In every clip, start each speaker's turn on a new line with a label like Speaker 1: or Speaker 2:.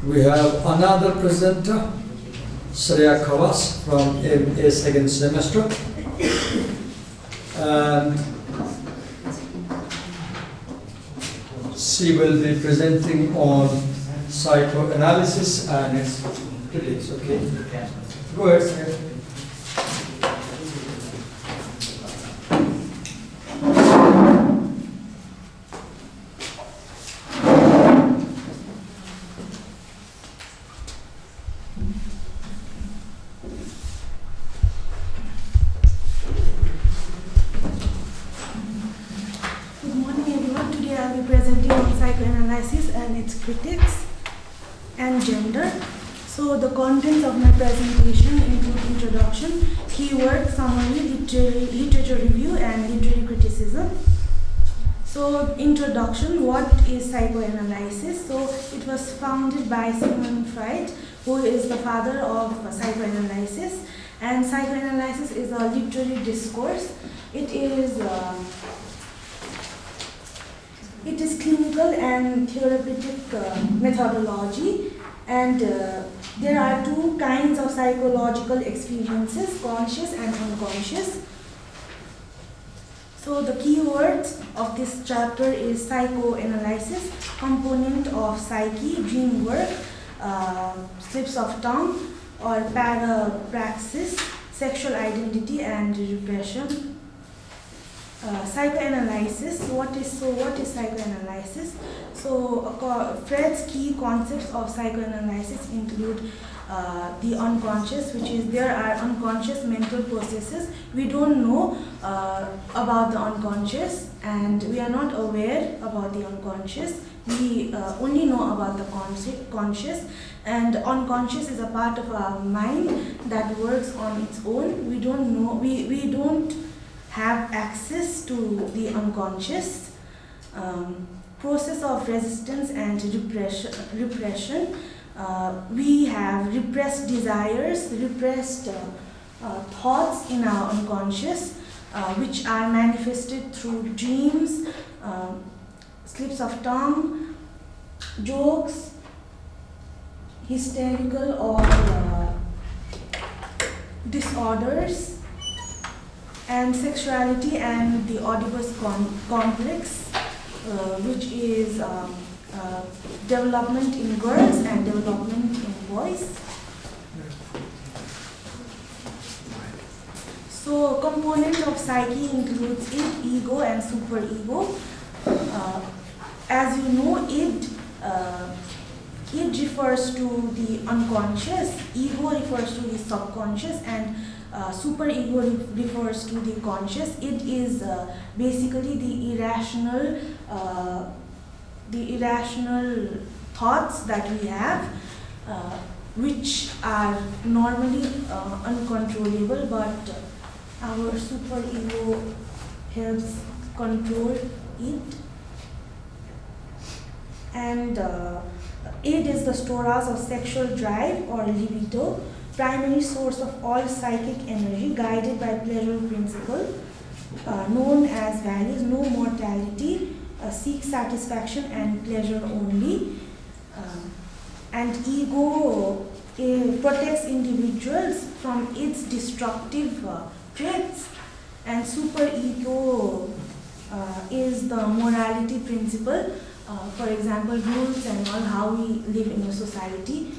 Speaker 1: We have another presenter, Shreya Khawas from MA second semester. And she will be presenting on psychoanalysis and its critics. Okay? Go ahead, Shreya.
Speaker 2: Psychoanalysis and its critics and gender. So the contents of my presentation include introduction, keyword, summary, literature review, and literary criticism. So introduction, what is psychoanalysis? So it was founded by Sigmund Freud, who is the father of psychoanalysis, and psychoanalysis is a literary discourse. It is clinical and therapeutic methodology, and there are two kinds of psychological experiences, conscious and unconscious. So the keywords of this chapter is psychoanalysis, component of psyche, dream work, slips of tongue or parapraxis, sexual identity and repression. Psychoanalysis. What is psychoanalysis? So Freud's key concepts of psychoanalysis include the unconscious, which is there are unconscious mental processes. We don't know about the unconscious, and we are not aware about the unconscious. We only know about the conscious, and unconscious is a part of our mind that works on its own. We don't know. We don't have access to the unconscious. Process of resistance and repression. We have repressed desires, repressed thoughts in our unconscious, which are manifested through dreams, slips of tongue, jokes, hysterical or disorders, and sexuality and the Oedipus complex, which is development in girls and development in boys. So component of psyche includes id, ego, and superego. As you know, id refers to the unconscious, ego refers to the subconscious, and superego refers to the conscious. It is basically the irrational thoughts that we have, which are normally uncontrollable, but our superego helps control it. And id is the storas of sexual drive or libido, primary source of all psychic energy, guided by pleasure principle, known as values, no mortality, seek satisfaction and pleasure only. And ego protects individuals from its destructive traits, and superego is the morality principle, for example, rules and all, how we live in a society.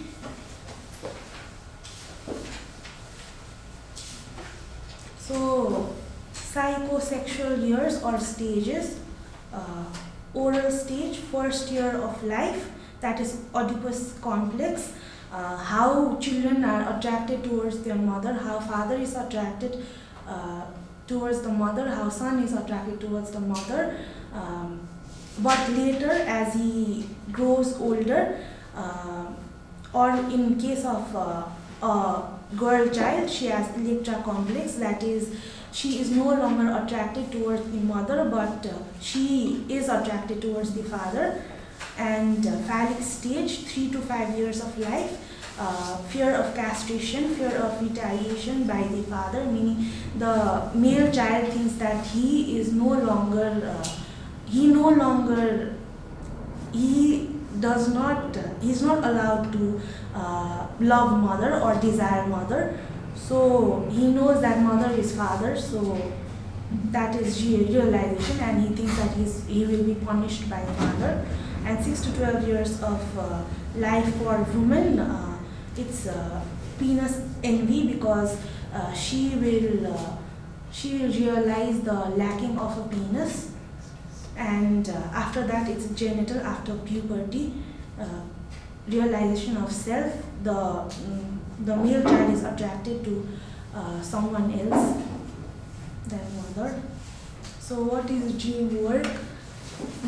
Speaker 2: So, psychosexual years or stages, oral stage, first year of life, that is Oedipus complex, how children are attracted towards their mother, how father is attracted towards the mother, how son is attracted towards the mother. But later, as he grows older, or in case of a girl child, she has Electra complex, that is, she is no longer attracted towards the mother, but she is attracted towards the father. And phallic stage, 3 to 5 years of life, fear of castration, fear of retaliation by the father, meaning the male child thinks that he he's not allowed to love mother or desire mother. So he knows that mother is father, so that is realization, and he thinks that he will be punished by father. And 6 to 12 years of life for women, it's penis envy, because she will realize the lacking of a penis, and after that it's genital, after puberty, realization of self. The male child is attracted to someone else than mother. So what is dream work?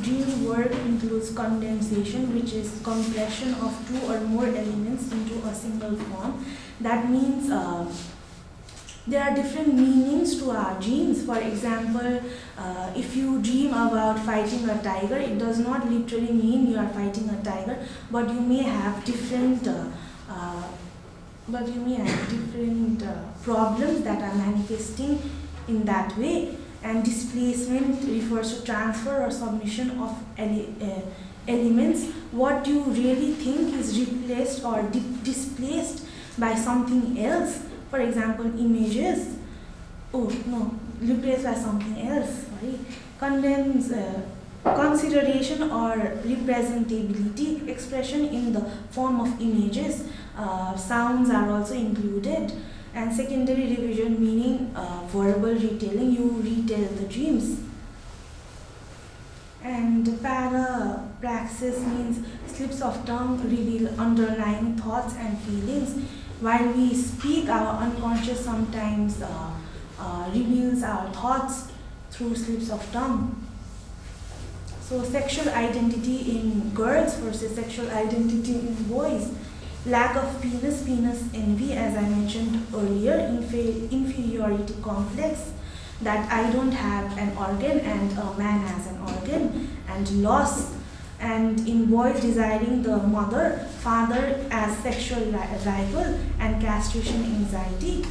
Speaker 2: Dream work includes condensation, which is compression of 2 or more elements into a single form. That means there are different meanings to our dreams. For example, if you dream about fighting a tiger, it does not literally mean you are fighting a tiger, but you may have different problems that are manifesting in that way. And displacement refers to transfer or submission of elements. What you really think is replaced or displaced by something else. For example, images. Replaced by something else. Sorry. Consideration or representability, expression in the form of images. Sounds are also included. And secondary revision, meaning verbal retelling, you retell the dreams. And parapraxis means slips of tongue reveal underlying thoughts and feelings. While we speak, our unconscious sometimes reveals our thoughts through slips of tongue. So sexual identity in girls versus sexual identity in boys. Lack of penis envy, as I mentioned earlier, inferiority complex, that I don't have an organ and a man has an organ, and loss. And in boys, desiring the mother, father as sexual rival, and castration anxiety.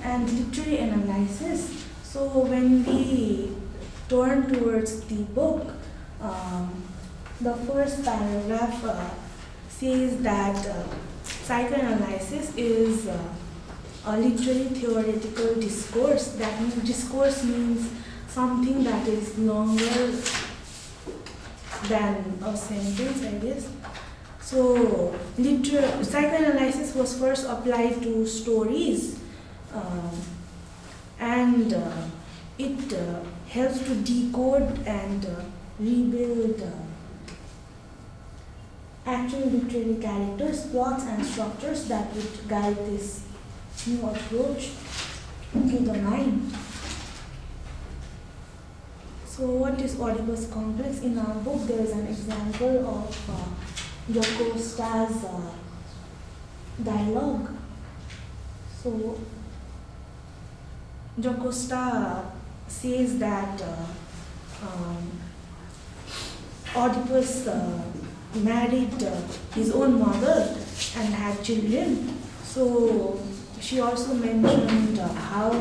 Speaker 2: And literary analysis. So when we turn towards the book, the first paragraph says that psychoanalysis is a literary theoretical discourse. That means discourse means something that is longer than a sentence, I guess. So psychoanalysis was first applied to stories, and it helps to decode and rebuild actual literary characters, plots and structures that would guide this new approach to the mind. So what is Oedipus complex? In our book there is an example of Jocosta's dialogue. So Jocosta says that Oedipus married his own mother and had children. So she also mentioned how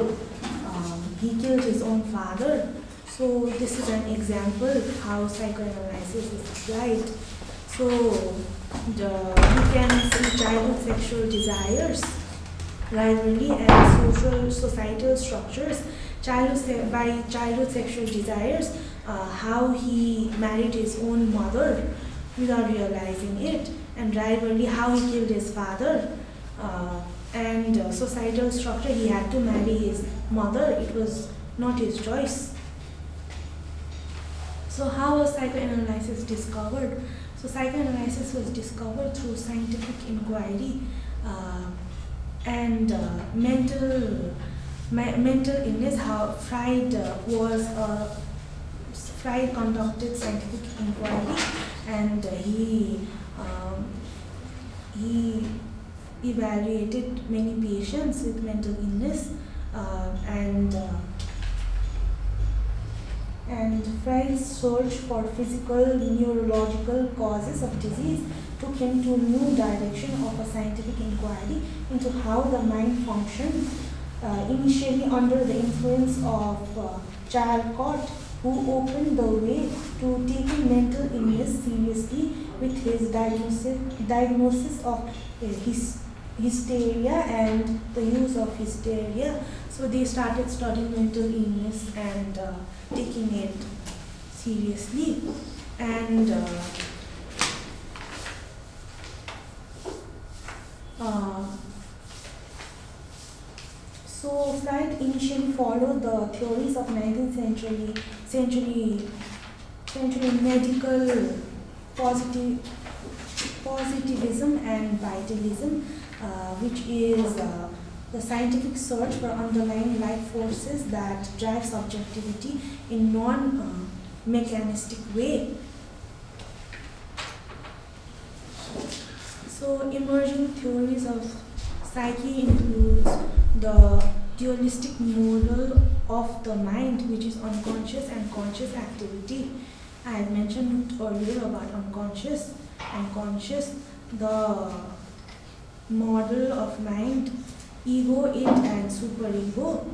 Speaker 2: he killed his own father. So this is an example how psychoanalysis is applied. So you can see childhood sexual desires, rivalry, and societal structures. By childhood sexual desires, how he married his own mother without realizing it, and rivalry, how he killed his father, and societal structure, he had to marry his mother, it was not his choice. So how was psychoanalysis discovered? So psychoanalysis was discovered through scientific inquiry and mental illness. How Freud conducted scientific inquiry, and he evaluated many patients with mental illness, and Freud's search for physical, neurological causes of disease took him to a new direction of a scientific inquiry into how the mind functions, initially under the influence of Chalcott, who opened the way to taking mental illness seriously with his diagnosis of hysteria and the use of hysteria. So they started studying mental illness and taking it seriously. And so Freud initially followed the theories of 19th century medical positivism and vitalism, which is the scientific search for underlying life forces that drive subjectivity in non-mechanistic way. So emerging theories of psyche includes the dualistic model of the mind, which is unconscious and conscious activity. I had mentioned earlier about unconscious and conscious, the model of mind, ego, it, and superego.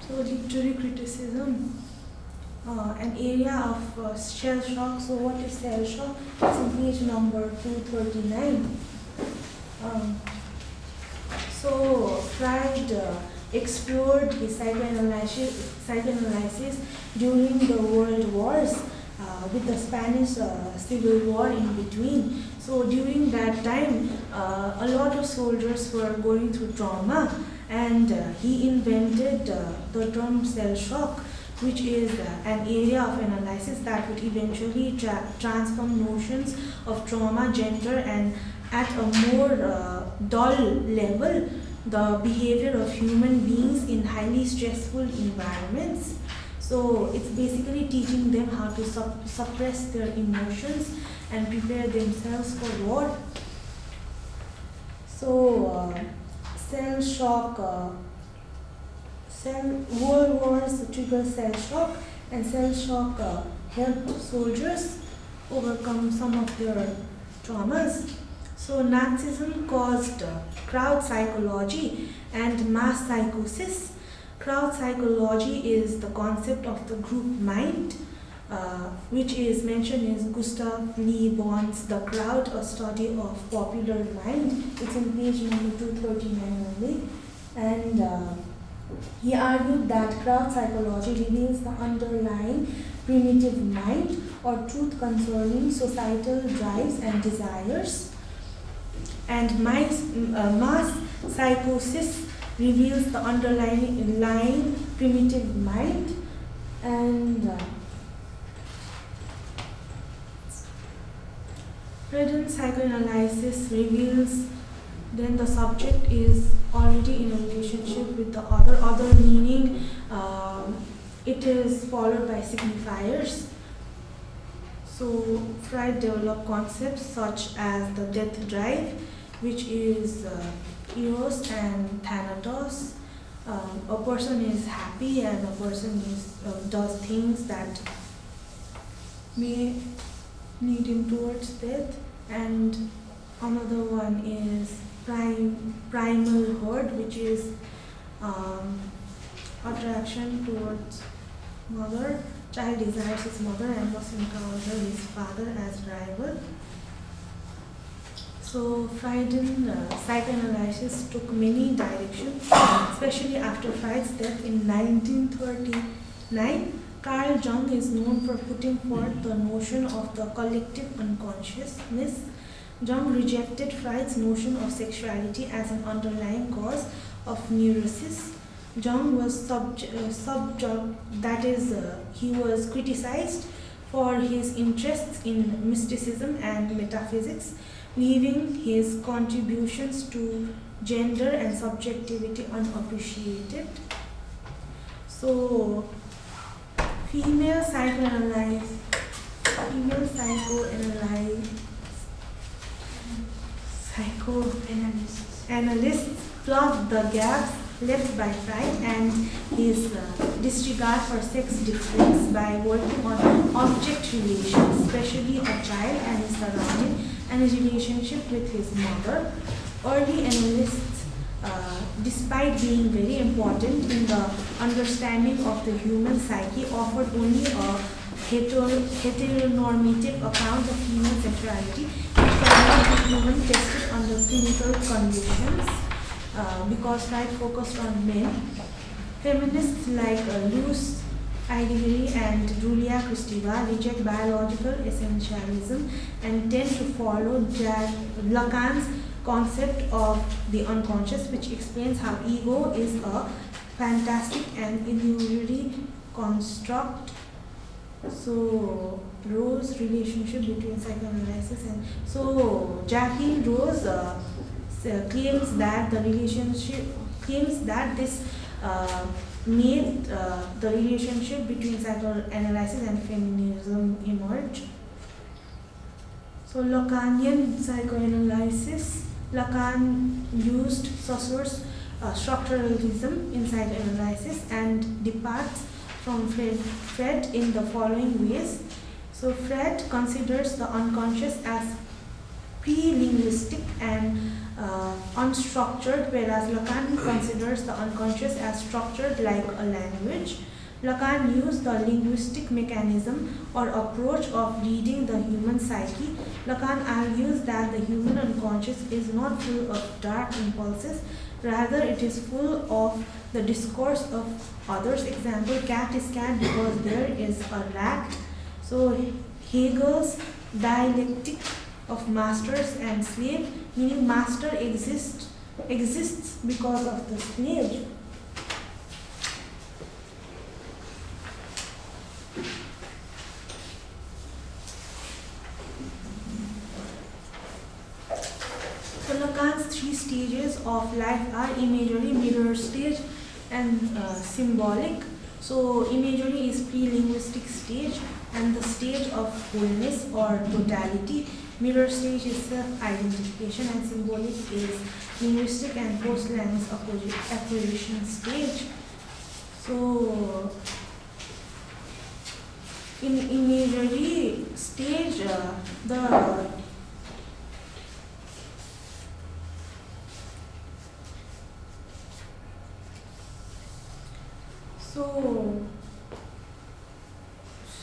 Speaker 2: So literary criticism, an area of shell shock. So what is shell shock? It's in page number 239. So Freud explored his psychoanalysis during the World Wars, with the Spanish Civil War in between. So during that time, a lot of soldiers were going through trauma, and he invented the term shell shock, which is an area of analysis that would eventually transform notions of trauma, gender, and at a more dull level, the behavior of human beings in highly stressful environments. So it's basically teaching them how to suppress their emotions and prepare themselves for war. So cell shock, world wars trigger cell shock, and cell shock helped soldiers overcome some of their traumas. So Nazism caused crowd psychology and mass psychosis. Crowd psychology is the concept of the group mind, which is mentioned in Gustav Le Bon's The Crowd, a Study of Popular Mind. It's in page number 239 only. And he argued that crowd psychology reveals the underlying primitive mind or truth concerning societal drives and desires. And mass psychosis reveals the underlying primitive mind. And Freudian psychoanalysis reveals then the subject is already in a relationship with the other meaning it is followed by signifiers. So Freud developed concepts such as the death drive, which is eros and thanatos. A person is happy and a person does things that may lead him towards death. And another one is primal herd, which is attraction towards mother. Child desires his mother and must encounter his father as rival. So Freudian psychoanalysis took many directions, especially after Freud's death in 1939. Carl Jung is known for putting forth the notion of the collective unconsciousness. Jung rejected Freud's notion of sexuality as an underlying cause of neurosis. Jung was he was criticized for his interests in mysticism and metaphysics, leaving his contributions to gender and subjectivity unappreciated. So, female psychoanalysts plug the gaps left by Freud and his disregard for sex difference by working on object relations, especially a child and his surrounding, and his relationship with his mother. Early analysts, despite being very important in the understanding of the human psyche, offered only a heteronormative account of female sexuality, which cannot be proven tested under clinical conditions because Freud focused on men. Feminists like Luce Ivy and Julia Kristeva reject biological essentialism and tend to follow Lacan's concept of the unconscious, which explains how ego is a fantastic and illusory construct. So Rose relationship between psychoanalysis and Jacqueline Rose claims that this made the relationship between psychoanalysis and feminism emerge. So Lacanian psychoanalysis, Lacan used Saussure's structuralism in psychoanalysis and departs from Freud in the following ways. So Freud considers the unconscious as pre-linguistic and unstructured, whereas Lacan considers the unconscious as structured like a language. Lacan used the linguistic mechanism or approach of reading the human psyche. Lacan argues that the human unconscious is not full of dark impulses, rather it is full of the discourse of others. Example, cat is cat because there is a rat. So Hegel's dialectic of masters and slave, meaning master exists because of the slave. So Lacan's three stages of life are imagery, mirror stage, and symbolic. So imagery is pre-linguistic stage and the stage of wholeness or totality. Mirror stage is self-identification and symbolic is linguistic and post-language acquisition stage. So in imagery stage,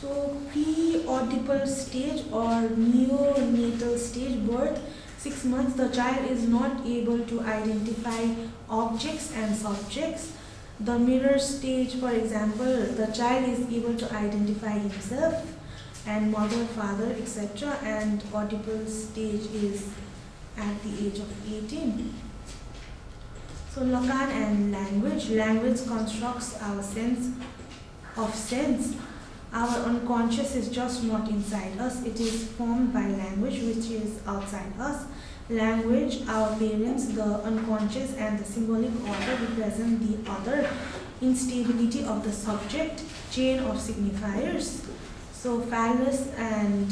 Speaker 2: So pre-oedipal stage or neonatal stage, birth, 6 months, the child is not able to identify objects and subjects. The mirror stage, for example, the child is able to identify himself and mother, father, etc. And oedipal stage is at the age of 18. So Lacan and language. Language constructs our sense of sense. Our unconscious is just not inside us. It is formed by language, which is outside us. Language, our parents, the unconscious and the symbolic order represent the other. Instability of the subject, chain of signifiers. So phallus and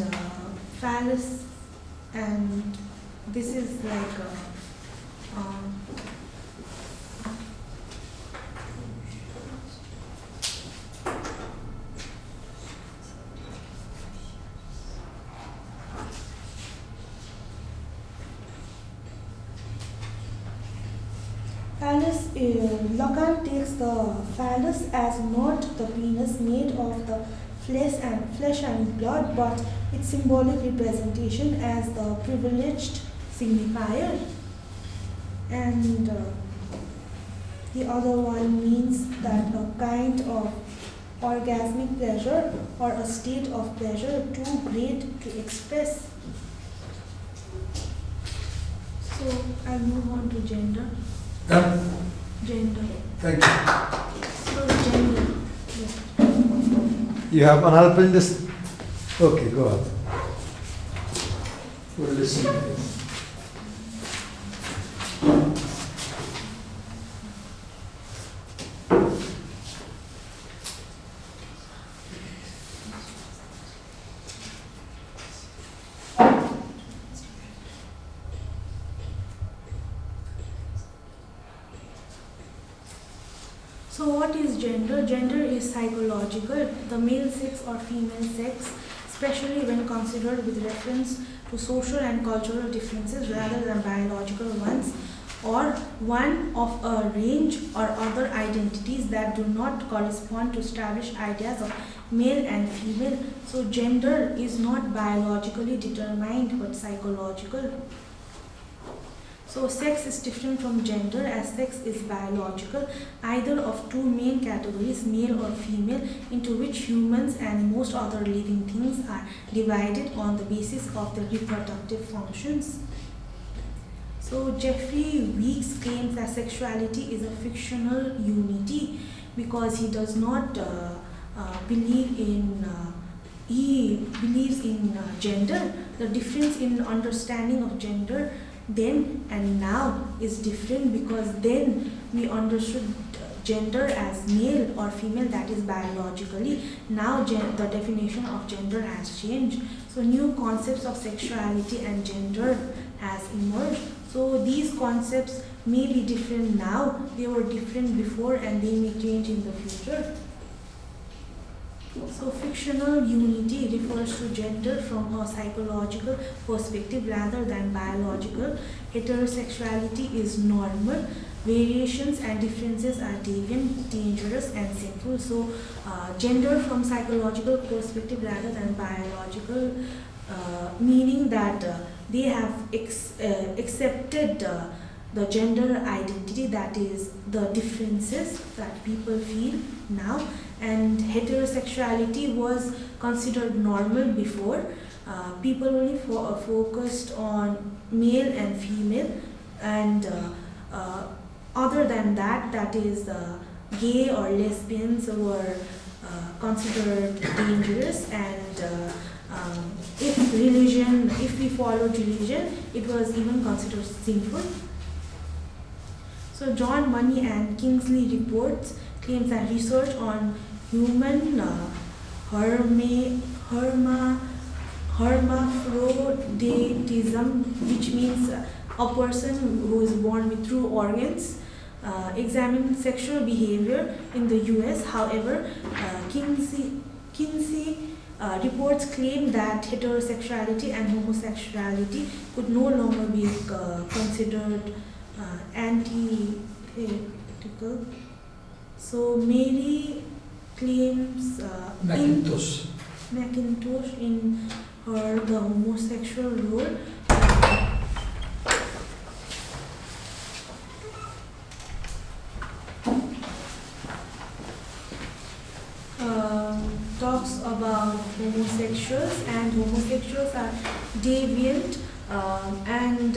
Speaker 2: this is like Lacan takes the phallus as not the penis made of the flesh and blood, but its symbolic representation as the privileged signifier. And the other one means that a kind of orgasmic pleasure or a state of pleasure too great to express. So I'll move on to gender. Gender.
Speaker 1: Thank you.
Speaker 2: So gender. Yes.
Speaker 1: You have another pen this? Okay, go on. We'll listen. So what is gender? Gender is psychological. The male sex or female sex, especially when considered with reference to social and cultural differences rather than biological ones, or one of a range or other identities that do not correspond to established ideas of
Speaker 2: male and female. So gender is not biologically determined but psychological. So sex is different from gender, as sex is biological, either of two main categories, male or female, into which humans and most other living things are divided on the basis of their reproductive functions. So Jeffrey Weeks claims that sexuality is a fictional unity because he does not believe in he believes in gender. The difference in understanding of gender then and now is different, because then we understood gender as male or female, that is biologically. Now the definition of gender has changed. So new concepts of sexuality and gender has emerged. So these concepts may be different now, they were different before, and they may change in the future. So fictional unity refers to gender from a psychological perspective rather than biological. Heterosexuality is normal. Variations and differences are deviant, dangerous and sinful. So gender from psychological perspective rather than biological, meaning that they have accepted the gender identity, that is the differences that people feel now, and heterosexuality was considered normal before. People only focused on male and female, and other than that, that is gay or lesbians were considered dangerous, and if we followed religion, it was even considered sinful. So John Money and Kingsley reports claims that research on human hermaphroditism, which means a person who is born with true organs, examined sexual behavior in the US. However, Kinsey reports claim that heterosexuality and homosexuality could no longer be considered antithetical. So Mary claims McIntosh in her The Homosexual Role. Talks about homosexuals, and homosexuals are deviant and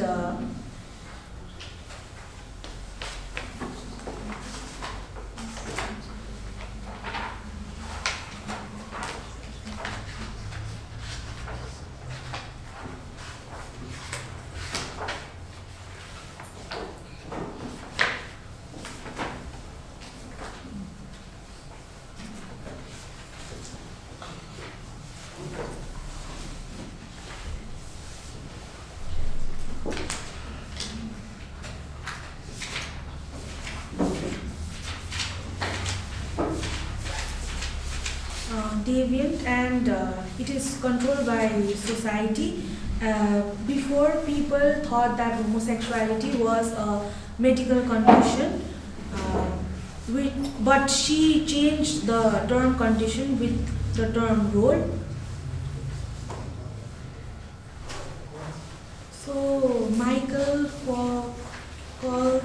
Speaker 2: deviant, and it is controlled by society. Before, people thought that homosexuality was a medical condition, but she changed the term condition with the term role. So Michael Foucault,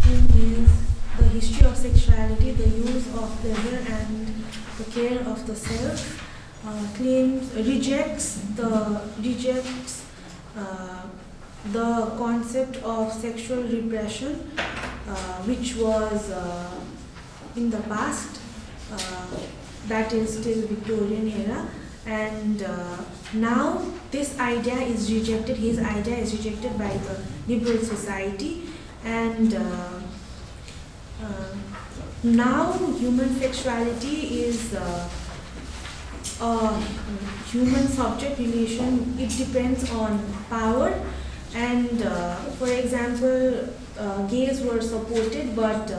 Speaker 2: in his The History of Sexuality, the Use of Pleasure and the Care of the Self, rejects the concept of sexual repression, which was in the past, that is still Victorian era, and now this idea is rejected. His idea is rejected by the liberal society, and now human sexuality is a human subject relation. It depends on power, and for example, gays were supported, but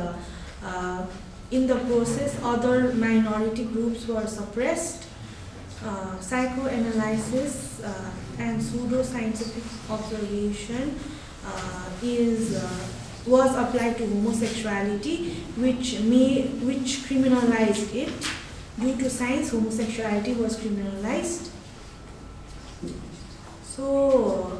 Speaker 2: in the process other minority groups were suppressed. Psychoanalysis and pseudo-scientific observation is
Speaker 1: was applied to homosexuality, which criminalized it. Due to science, homosexuality was criminalized. So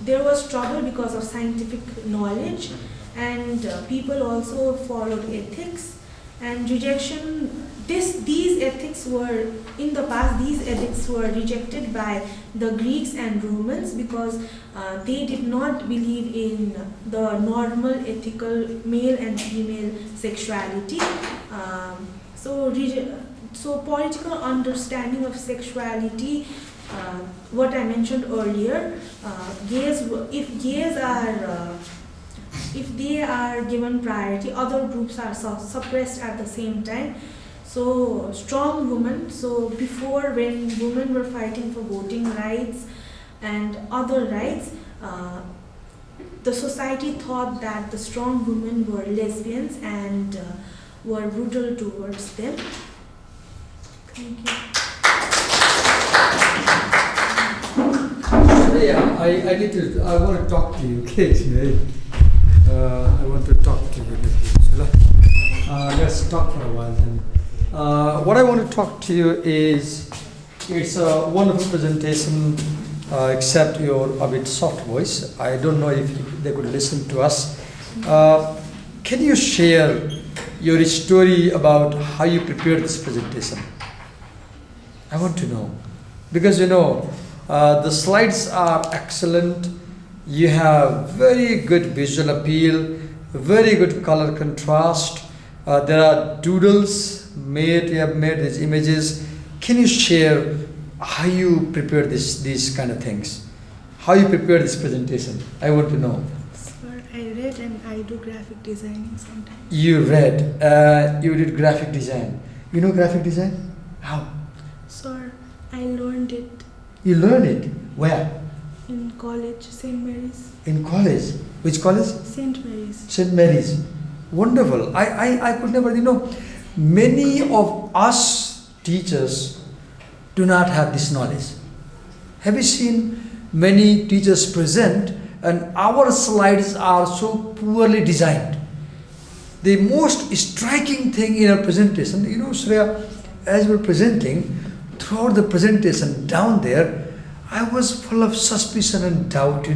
Speaker 1: there was trouble because of scientific knowledge, and people also followed ethics and rejection. These ethics were, in the past, these ethics were rejected by the Greeks and Romans because they did not believe in the normal ethical male and female sexuality. So political understanding of sexuality, what I mentioned earlier, if they are given priority, other groups are suppressed at the same time. So strong women, so before, when women were fighting for voting rights and other rights, the society thought that the strong women were lesbians and were brutal towards them. Thank you.
Speaker 3: Yeah, I want to talk to you, Kate. I want to talk to you. Let's talk for a while then. What I want to talk to you is, it's a wonderful presentation, except your a bit soft voice. I don't know if they could listen to us. Can you share your story about how you prepared this presentation? I want to know. Because the slides are excellent. You have very good visual appeal, very good color contrast. There are doodles you have made these images. Can you share how you prepare these kind of things? How you prepare this presentation? I want to know.
Speaker 1: Sir, I read and I do graphic designing sometimes.
Speaker 3: You read, you did graphic design. You know graphic design? How?
Speaker 1: Sir, I learned it.
Speaker 3: You learned it? Where?
Speaker 1: In college, St. Mary's.
Speaker 3: In college? Which college?
Speaker 1: St. Mary's.
Speaker 3: St. Mary's. Wonderful. I could never, many of us teachers do not have this knowledge. Have you seen many teachers present and our slides are so poorly designed? The most striking thing in our presentation, Shreya, as we're presenting, throughout the presentation down there, I was full of suspicion and doubt,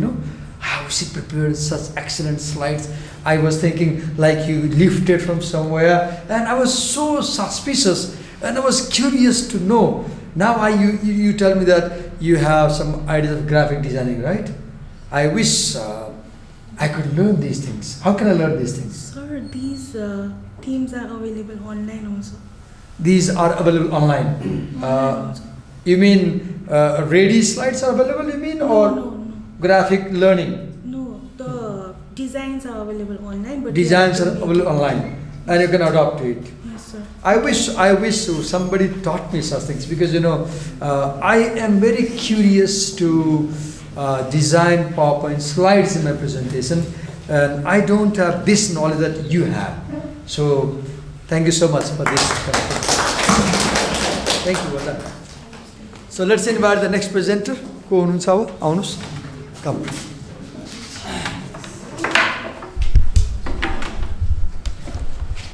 Speaker 3: how she prepared such excellent slides. I was thinking like you lifted from somewhere, and I was so suspicious and I was curious to know. Now you tell me that you have some ideas of graphic designing, right? I wish I could learn these things. How can I learn these things?
Speaker 1: Sir, these themes are available online also.
Speaker 3: These are available online. You mean ready slides are available, you mean?
Speaker 1: No.
Speaker 3: Graphic learning?
Speaker 1: No, the designs are available online. But
Speaker 3: designs are available online and you can adopt to it.
Speaker 1: Yes, sir.
Speaker 3: I wish somebody taught me such things, because I am very curious to design PowerPoint slides in my presentation, and I don't have this knowledge that you have. So thank you so much for this. Thank you. Well done. So let's invite the next presenter. Come.